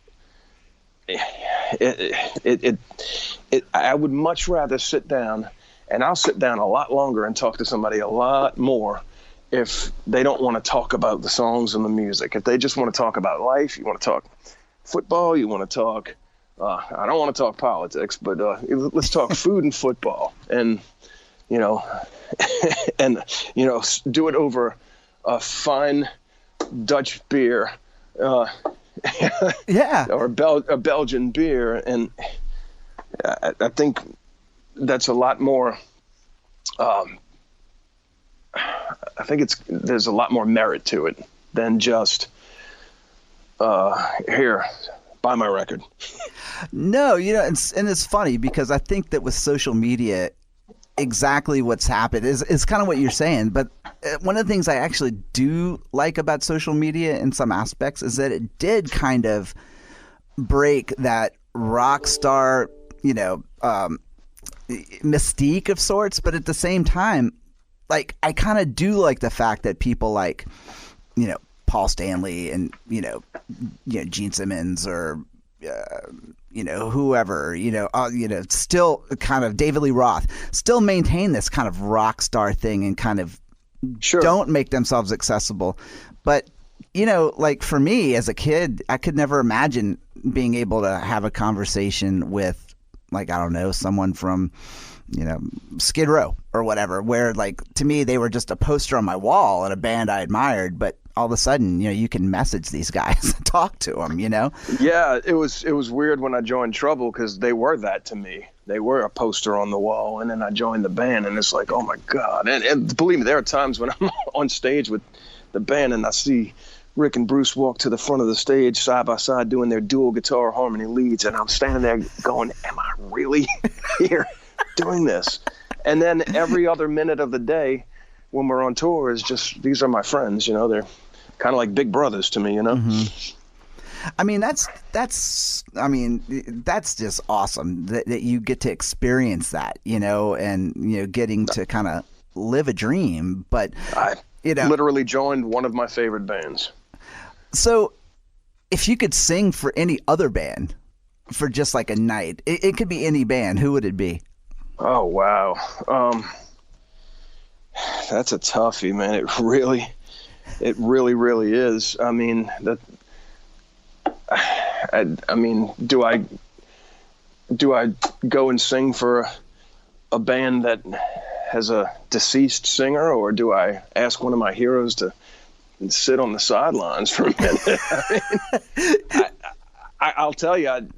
I would much rather sit down. And I'll sit down a lot longer and talk to somebody a lot more if they don't want to talk about the songs and the music. If they just want to talk about life, you want to talk football, you want to talk, I don't want to talk politics, but let's talk food and football. And, do it over a fine Dutch beer, yeah, or a Belgian beer. And I think that's a lot more. I think there's a lot more merit to it than just here, buy my record. No, and it's funny because I think that with social media, exactly what's happened is kind of what you're saying. But one of the things I actually do like about social media in some aspects is that it did kind of break that rock star, mystique of sorts, but at the same time, like I kind of do like the fact that people like, Paul Stanley and Gene Simmons or whoever, still kind of David Lee Roth still maintain this kind of rock star thing and kind of don't make themselves accessible. But like for me as a kid, I could never imagine being able to have a conversation with, like, I don't know, someone from, Skid Row or whatever, where like to me they were just a poster on my wall and a band I admired, but all of a sudden, you can message these guys and talk to them, Yeah, it was weird when I joined Trouble, because they were that to me. They were a poster on the wall, and then I joined the band, and it's like, oh my God. And believe me, there are times when I'm on stage with the band and I see, Rick and Bruce walk to the front of the stage side by side doing their dual guitar harmony leads, and I'm standing there going, am I really here doing this? And then every other minute of the day when we're on tour is just, these are my friends, you know, they're kind of like big brothers to me, you know? Mm-hmm. I mean, that's just awesome that you get to experience that, you know, and, you know, getting to kind of live a dream. But I literally joined one of my favorite bands. So if you could sing for any other band for just like a night, it could be any band, who would it be? Oh, wow. That's a toughie, man. It really is. I mean, do I go and sing for a band that has a deceased singer, or do I ask one of my heroes to sit on the sidelines for a minute? I'll tell you,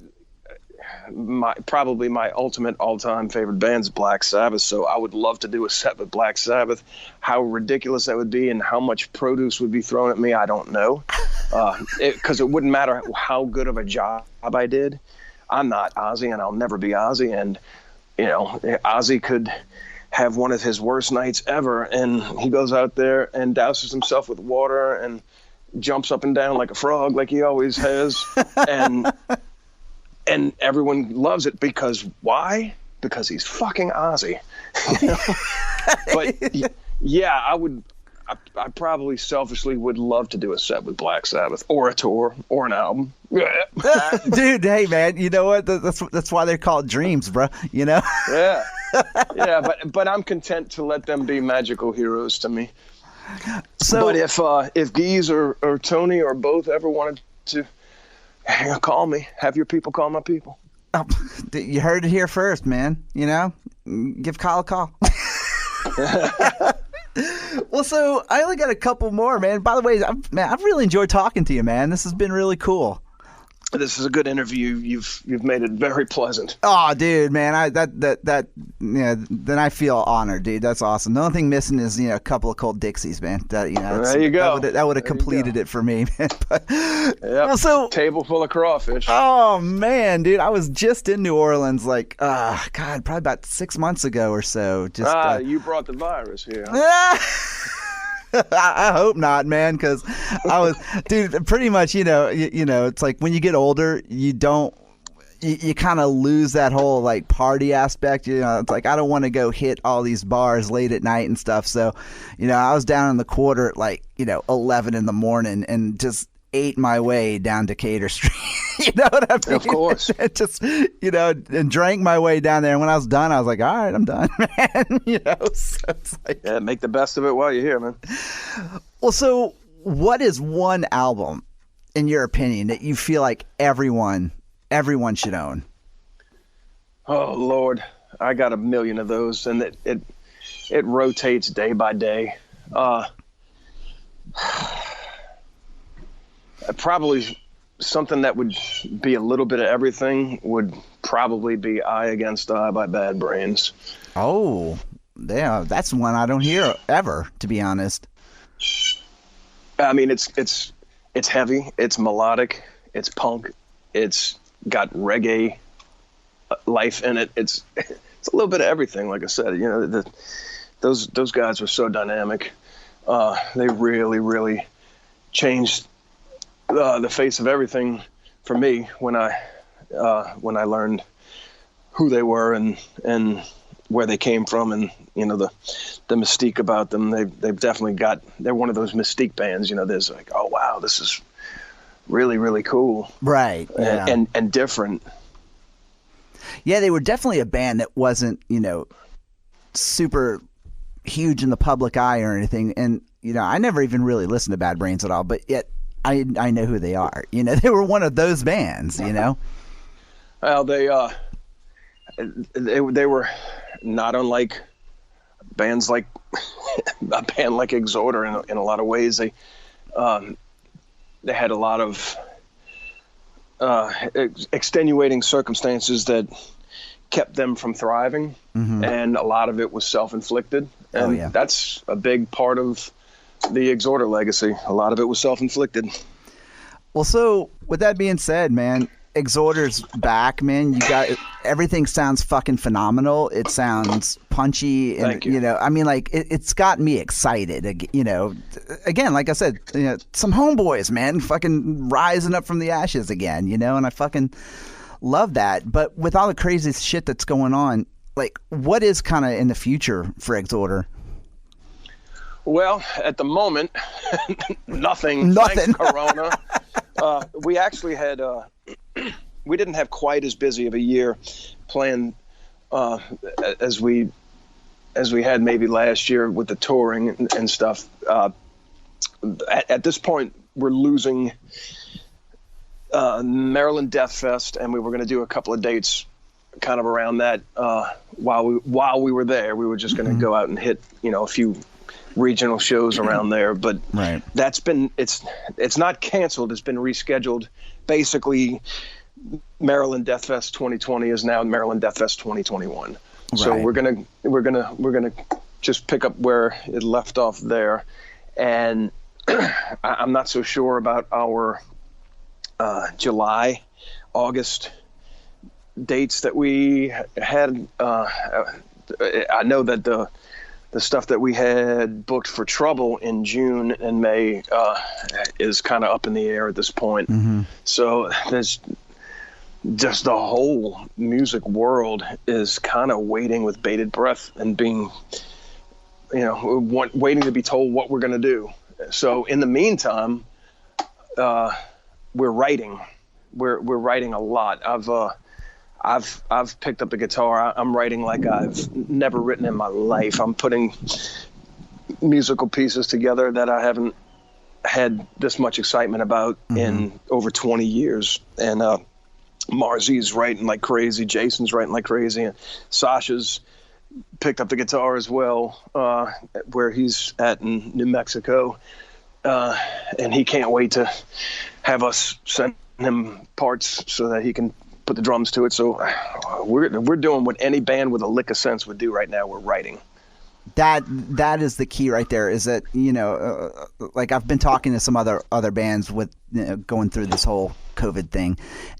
probably my ultimate all-time favorite band's Black Sabbath, so I would love to do a set with Black Sabbath. How ridiculous that would be and how much produce would be thrown at me, I don't know. Because it wouldn't matter how good of a job I did. I'm not Ozzy, and I'll never be Ozzy, and, you know, Ozzy could have one of his worst nights ever, and he goes out there and douses himself with water and jumps up and down like a frog, like he always has, and everyone loves it because why? Because he's fucking Ozzy. You know? But yeah, I probably selfishly would love to do a set with Black Sabbath, or a tour, or an album. Dude, hey man, you know what? That's why they're called dreams, bro. You know? Yeah. But I'm content to let them be magical heroes to me. So, but if Geese or Tony or both ever wanted to call me, have your people call my people. Oh, you heard it here first, man. You know, give Kyle a call. Well, so I only got a couple more, man. By the way, I've really enjoyed talking to you, man. This has been really cool. This is a good interview. You've made it very pleasant. Oh, dude, man, then I feel honored, dude. That's awesome. The only thing missing is, you know, a couple of cold Dixies, man. There you go. That would have completed it for me, man. But, yep. Well, so table full of crawfish. Oh man, dude, I was just in New Orleans, like, probably about 6 months ago or so. Just you brought the virus here. I hope not, man, because I was, dude, pretty much, you know, it's like when you get older, you kind of lose that whole like party aspect. You know, it's like I don't want to go hit all these bars late at night and stuff. So, you know, I was down in the quarter at like, you know, 11 in the morning and just ate my way down Decatur Street. You know what I mean? Of course. And just, you know, and drank my way down there. And when I was done, I was like, all right, I'm done, man. You know, so it's like, yeah, make the best of it while you're here, man. Well, so what is one album, in your opinion, that you feel like everyone should own? Oh Lord, I got a million of those, and it rotates day by day. Probably something that would be a little bit of everything would probably be "Eye Against Eye" by Bad Brains. Oh, yeah, that's one I don't hear ever, to be honest. I mean, it's heavy, it's melodic, it's punk, it's got reggae life in it. It's a little bit of everything. Like I said, you know, those guys were so dynamic. They really changed the face of everything for me when I learned who they were and where they came from, and you know the mystique about them. They've definitely they're one of those mystique bands. You know, there's like, oh wow, this is really cool, right? Yeah. And different. Yeah, they were definitely a band that wasn't, you know, super huge in the public eye or anything. And you know, I never even really listened to Bad Brains at all, but yet I know who they are. You know, they were one of those bands, you know? Well, they were not unlike bands like a band like Exhorder in a lot of ways. They had a lot of extenuating circumstances that kept them from thriving, and a lot of it was self-inflicted. And that's a big part of the Exhorder legacy. A lot of it was self-inflicted. Well, so with that being said, man, Exhorder's back, man. You got everything sounds fucking phenomenal. It sounds punchy, and Thank you. I mean, like it's got me excited. Again, like I said, some homeboys, man, fucking rising up from the ashes again, and I fucking love that. But with all the crazy shit that's going on, like, what is kind of in the future for Exhorder? Well, at the moment, nothing. Thanks, Corona. We actually had, we didn't have quite as busy of a year playing as we had maybe last year with the touring and stuff. At this point, we're losing Maryland Death Fest, and we were going to do a couple of dates kind of around that. While we were there, we were just going to go out and hit, a few regional shows around there, but right. That's been it's not canceled. It's been rescheduled. Basically, Maryland Death Fest 2020 is now Maryland Death Fest 2021. Right. So we're gonna just pick up where it left off there, and I'm not so sure about our July, August dates that we had. I know that the stuff that we had booked for Trouble in June and May is kind of up in the air at this point. Mm-hmm. So there's just the whole music world is kind of waiting with bated breath and being, waiting to be told what we're going to do. So in the meantime, we're writing. We're writing a lot. I've picked up the guitar. I'm writing like I've never written in my life. I'm putting musical pieces together that I haven't had this much excitement about in over 20 years. And Marzi's writing like crazy. Jason's writing like crazy. And Sasha's picked up the guitar as well, where he's at in New Mexico. And he can't wait to have us send him parts so that he can put the drums to it. So we're doing what any band with a lick of sense would do right now. We're writing. That is the key right there, is that, like I've been talking to some other bands with going through this whole COVID thing,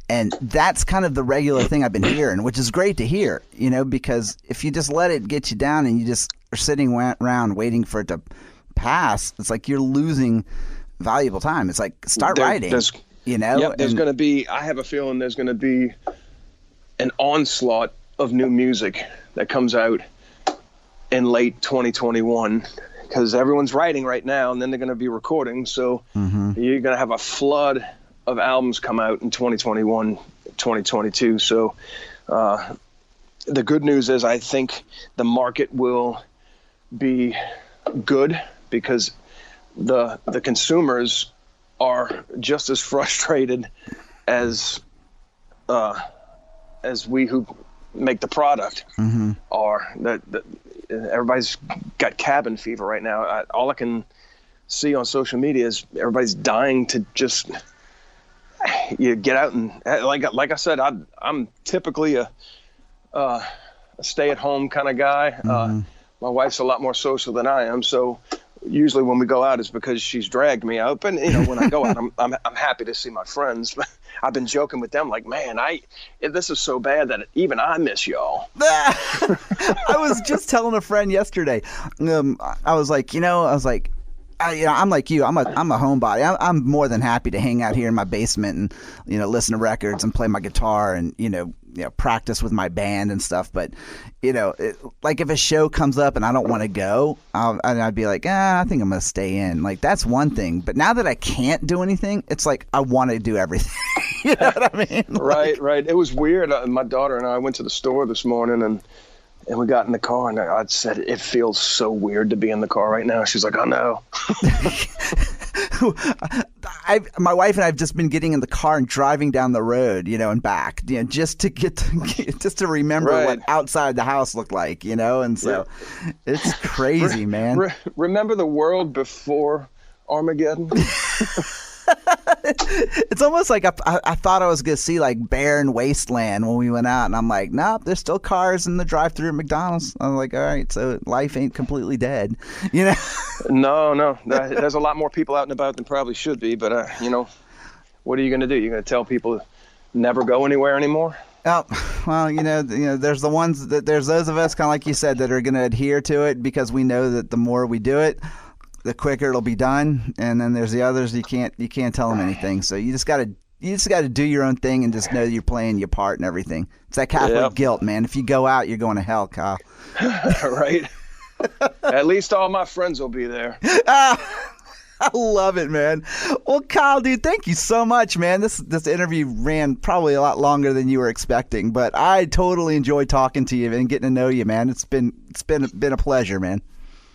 and that's kind of the regular thing I've been hearing, which is great to hear, because if you just let it get you down and you just are sitting around waiting for it to pass, it's like you're losing valuable time. It's like start writing. Yep, there's going to be, I have a feeling there's going to be an onslaught of new music that comes out in late 2021, because everyone's writing right now and then they're going to be recording. So you're going to have a flood of albums come out in 2021, 2022. So the good news is I think the market will be good, because the consumers are just as frustrated as we who make the product are. That everybody's got cabin fever right now. All I can see on social media is everybody's dying to just get out and like I said, I'm typically a stay-at-home kind of guy. My wife's a lot more social than I am, so usually when we go out, it's because she's dragged me out. But when I go out, I'm happy to see my friends. But I've been joking with them, like, man, this is so bad that even I miss y'all. I was just telling a friend yesterday. I was like, I'm like you. I'm a homebody. I'm more than happy to hang out here in my basement and listen to records and play my guitar and practice with my band and stuff. But like if a show comes up and I don't want to go, I'd be like, I think I'm gonna stay in. Like that's one thing. But now that I can't do anything, it's like I want to do everything. You know what I mean? Right. It was weird. My daughter and I went to the store this morning and we got in the car, and I said, it feels so weird to be in the car right now. She's like, I know. My wife and I have just been getting in the car and driving down the road, and back, just to just to remember what outside the house looked like, and so it's crazy, man. Remember the world before Armageddon? It's almost like I thought I was going to see like barren wasteland when we went out, and I'm like, nope, there's still cars in the drive-thru at McDonald's. I'm like, all right, so life ain't completely dead, you know? No. There's a lot more people out and about than probably should be, but what are you going to do? You're going to tell people to never go anywhere anymore? Oh, well, there's the ones there's those of us, kind of like you said, that are going to adhere to it because we know that the more we do it, the quicker it'll be done. And then there's the others you can't tell them anything. So you just got to do your own thing and just know that you're playing your part and everything. It's that Catholic guilt, man. If you go out, you're going to hell, Kyle. Right. At least all my friends will be there. I love it, man. Well, Kyle, dude, thank you so much, man. This interview ran probably a lot longer than you were expecting, but I totally enjoyed talking to you and getting to know you, man. It's been a pleasure, man.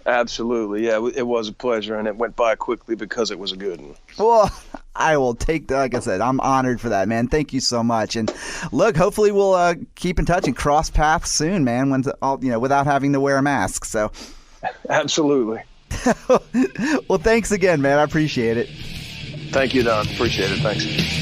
Absolutely. Yeah, it was a pleasure, and it went by quickly because it was a good one. Well, I will take that. Like I said, I'm honored for that, man. Thank you so much. And look, hopefully we'll keep in touch and cross paths soon, man, without having to wear a mask. So Absolutely. Well, thanks again, man. I appreciate it. Thank you, Don. Appreciate it. Thanks.